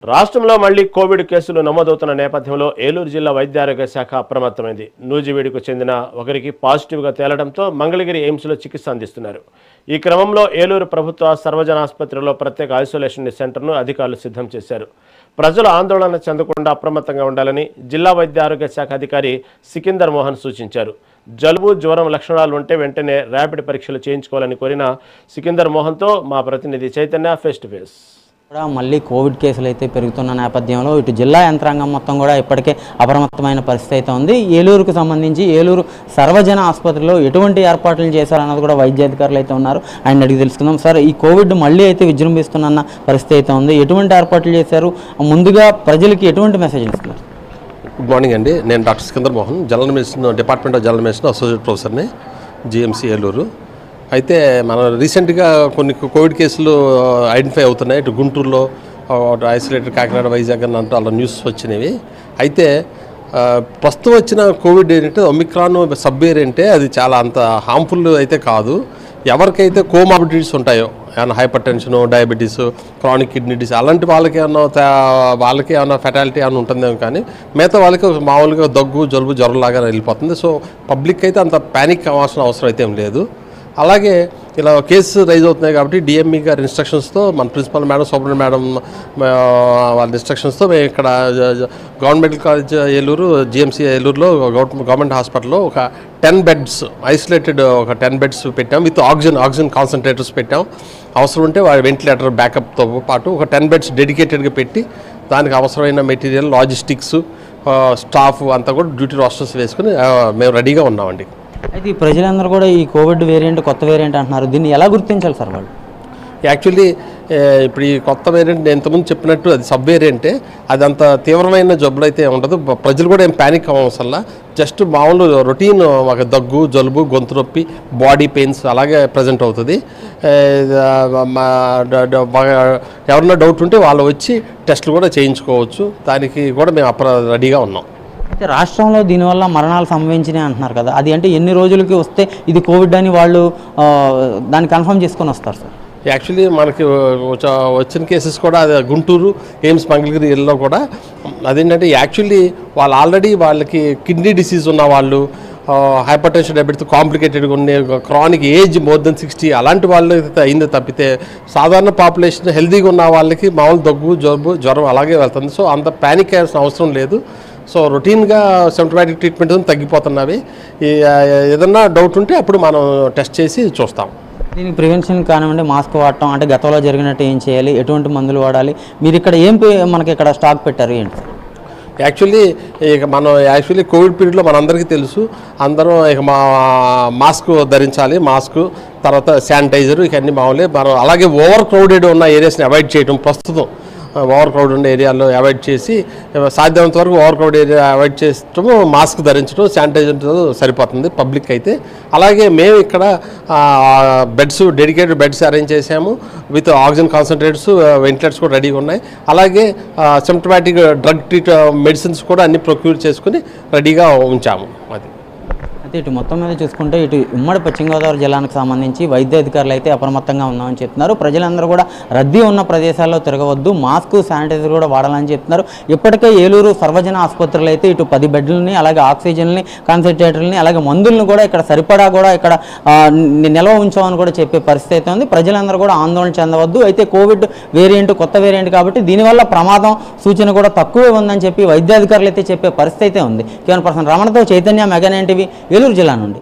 రాష్ట్రంలో మళ్లీ కోవిడ్ కేసులు నమోదవుతున్న నేపథ్యంలో ఏలూరు జిల్లా వైద్య ఆరోగ్య శాఖ అప్రమత్తమైంది. నూజివీడుకు చెందిన ఒకరికి పాజిటివ్గా తేలడంతో మంగళగిరి ఎయిమ్స్లో చికిత్స అందిస్తున్నారు. ఈ క్రమంలో ఏలూరు ప్రభుత్వ సర్వజన ఆసుపత్రిలో ప్రత్యేక ఐసోలేషన్ సెంటర్ను అధికారులు సిద్ధం చేశారు. ప్రజలు ఆందోళన చెందకుండా అప్రమత్తంగా ఉండాలని జిల్లా వైద్య ఆరోగ్య శాఖ అధికారి సికిందర్ మోహన్ సూచించారు. జలుబు, జ్వరం లక్షణాలు ఉంటే వెంటనే ర్యాపిడ్ పరీక్షలు చేయించుకోవాలని కోరిన సికిందర్ మోహన్తో మా ప్రతినిధి చైతన్య ఫేస్ టు ఫేస్. మళ్ళీ కోవిడ్ కేసులు అయితే పెరుగుతున్న నేపథ్యంలో ఇటు జిల్లా యంత్రాంగం మొత్తం కూడా ఇప్పటికే అప్రమత్తమైన పరిస్థితి అయితే ఉంది. ఏలూరుకు సంబంధించి ఏలూరు సర్వజన ఆసుపత్రిలో ఎటువంటి ఏర్పాట్లు చేశారన్నది కూడా వైద్యాధికారులు అయితే ఉన్నారు. ఆయన అడిగి తెలుసుకుందాం. సార్, ఈ కోవిడ్ మళ్ళీ అయితే విజృంభిస్తున్న పరిస్థితి అయితే ఉంది, ఎటువంటి ఏర్పాట్లు చేశారు? ముందుగా ప్రజలకి ఎటువంటి మెసేజ్ ఇస్తున్నారు? గుడ్ మార్నింగ్ అండి. నేను doctor Sikandar Mohan, general medicine department of general medicine associate ప్రొఫెసర్ని, జిఎంసి ఏలూరు. అయితే మనం రీసెంట్గా కొన్ని కోవిడ్ కేసులు ఐడెంటిఫై అవుతున్నాయి. ఇటు గుంటూరులో ఐసోలేటెడ్, కాకినాడ, వైజాగ్ అంటూ అలా న్యూస్ వచ్చినవి. అయితే ప్రస్తుతం వచ్చిన కోవిడ్ ఏంటంటే ఒమిక్రాన్ సబ్ వేరియంటే అది చాలా అంత హార్మ్ఫుల్ అయితే కాదు. ఎవరికైతే కోమార్బిడిటీస్ ఉంటాయో, ఏమైనా hyper tension, diabetes, chronic kidney disease అలాంటి వాళ్ళకి ఏమైనా ఫెటాలిటీ ఏమైనా ఉంటుందేమో, కానీ మిగతా వాళ్ళకి మామూలుగా దగ్గు, జలుబు, జ్వరంలాగా వెళ్ళిపోతుంది. సో పబ్లిక్ అయితే అంత ప్యానిక్ అవ్వాల్సిన అవసరం అయితే ఏం లేదు. అలాగే ఇలా కేసు రైజ్ అవుతున్నాయి కాబట్టి డిఎంఈ గారి ఇన్స్ట్రక్షన్స్తో, మన ప్రిన్సిపల్ మేడం, సూపరింటెండెంట్ మేడం వాళ్ళ ఇన్స్ట్రక్షన్స్తో మేము ఇక్కడ government medical college Eluru, GMC ఏలూరులో గవర్నమెంట్ హాస్పిటల్లో ఒక 10 బెడ్స్ ఐసోలేటెడ్ ఒక 10 బెడ్స్ పెట్టాం. విత్ ఆక్సిజన్ కాన్సన్ట్రేటర్స్ పెట్టాం. అవసరం ఉంటే వాడి వెంటిలేటర్ బ్యాకప్తో పాటు ఒక 10 బెడ్స్ డెడికేటెడ్గా పెట్టి దానికి అవసరమైన మెటీరియల్, లాజిస్టిక్స్, స్టాఫ్ అంతా కూడా డ్యూటీ రోస్టర్స్ వేసుకుని మేము రెడీగా ఉన్నామండి. అయితే ఈ ప్రజలందరూ కూడా ఈ కోవిడ్ వేరియంట్, కొత్త వేరియంట్ అంటున్నారు, దీన్ని ఎలా గుర్తించాలి సార్ వాళ్ళు? యాక్చువల్లీ ఇప్పుడు ఈ కొత్త వేరియంట్ నేను ఇంతకుముందు చెప్పినట్టు అది సబ్ వేరియంటే, అది అంత తీవ్రమైన జబ్బులు అయితే ఉండదు. ప్రజలు కూడా ఏం ప్యానిక్ అవ్వవసరంలా, జస్ట్ మామూలు రొటీన్ ఒక దగ్గు, జలుబు, గొంతు నొప్పి, బాడీ పెయిన్స్ అలాగే ప్రజెంట్ అవుతుంది. ఎవరన్నా డౌట్ ఉంటే వాళ్ళు వచ్చి టెస్టులు కూడా చేయించుకోవచ్చు. దానికి కూడా మేము రెడీగా ఉన్నాం. అయితే రాష్ట్రంలో దీనివల్ల మరణాలు సంభవించినాయి అంటున్నారు కదా, అది అంటే ఎన్ని రోజులకి వస్తే ఇది కోవిడ్ అని వాళ్ళు దాన్ని కన్ఫర్మ్ చేసుకొని వస్తారు సార్? యాక్చువల్లీ మనకి వచ్చిన కేసెస్ కూడా అది గుంటూరు, ఎయిమ్స్, మంగళగిరిలో కూడా అదేంటంటే యాక్చువల్లీ వాళ్ళు ఆల్రెడీ వాళ్ళకి కిడ్నీ డిసీజ్ ఉన్న వాళ్ళు, హైపర్ టెన్షన్, డయాబెటీస్ కాంప్లికేటెడ్గా ఉండే, క్రానిక్ ఏజ్ మోర్ దెన్ 60 అలాంటి వాళ్ళు అయింది తప్పితే సాధారణ పాపులేషన్ హెల్తీగా ఉన్న వాళ్ళకి మామూలు దగ్గు, జబ్బు, జ్వరం అలాగే వెళ్తుంది. సో అంత ప్యానిక్ అయ్యాల్సిన అవసరం లేదు. సో రొటీన్గా సిమ్టమాటిక్ ట్రీట్మెంట్ తగ్గిపోతున్నవి. ఏదన్నా డౌట్ ఉంటే అప్పుడు మనం టెస్ట్ చేసి చూస్తాం. దీనికి ప్రివెన్షన్ కానివ్వండి, మాస్క్ వాడటం, అంటే గతంలో జరిగినట్టు ఏం చేయాలి, ఎటువంటి మందులు వాడాలి, మీరు ఇక్కడ మనకి ఇక్కడ స్టాక్ పెట్టారు ఏంటి? యాక్చువల్లీ మనం కోవిడ్ పీరియడ్లో మనందరికీ తెలుసు, అందరం ఇక మాస్క్ ధరించాలి. మాస్క్ తర్వాత శానిటైజర్ ఇవన్నీ మామూలే. మనం అలాగే ఓవర్ క్రౌడెడ్ ఉన్న ఏరియాస్ని అవాయిడ్ చేయడం, ప్రస్తుతం ఓవర్ క్రౌడ్ ఉండే ఏరియాలో అవాయిడ్ చేసి, సాధ్యమైనంత వరకు ఓవర్ క్రౌడ్ ఏరియా అవాయిడ్ చేయటము, మాస్క్ ధరించడం, శానిటైజర్తో సరిపోతుంది పబ్లిక్ అయితే. అలాగే మేము ఇక్కడ బెడ్స్, డెడికేటెడ్ బెడ్స్ అరేంజ్ చేసాము. విత్ ఆక్సిజన్ కాన్సన్ట్రేటర్స్, వెంటిలేటర్స్ కూడా రెడీగా ఉన్నాయి. అలాగే సిమ్టమాటిక్ డ్రగ్ మెడిసిన్స్ కూడా అన్ని ప్రొక్యూర్ చేసుకుని రెడీగా ఉంచాము. అది అయితే ఇటు మొత్తం మీద చూసుకుంటే ఇటు ఉమ్మడి పశ్చిమ గోదావరి జిల్లాకు సంబంధించి వైద్యాధికారులు అయితే అప్రమత్తంగా ఉన్నామని చెప్తున్నారు. ప్రజలందరూ కూడా రద్దీ ఉన్న ప్రదేశాల్లో తిరగవద్దు, మాస్క్, శానిటైజర్ కూడా వాడాలని చెప్తున్నారు. ఇప్పటికే ఏలూరు సర్వజన ఆసుపత్రులు అయితే ఇటు 10 బెడ్లని, అలాగే ఆక్సిజన్ని, కాన్సన్ట్రేటర్లని, అలాగే మందులను కూడా ఇక్కడ సరిపడా కూడా ఇక్కడ నిల్వ ఉంచామని కూడా చెప్పే పరిస్థితి అయితే ఉంది. ప్రజలందరూ కూడా ఆందోళన చెందవద్దు. అయితే కోవిడ్ వేరియంట్, కొత్త వేరియంట్ కాబట్టి దీనివల్ల ప్రమాదం సూచన కూడా తక్కువే ఉందని చెప్పి వైద్యాధికారులు అయితే చెప్పే పరిస్థితి అయితే ఉంది. కేవలం పర్సన్ రమణతో చైతన్య, మెగా 9 టీవీ, ఏలూరు జిల్లా నుండి.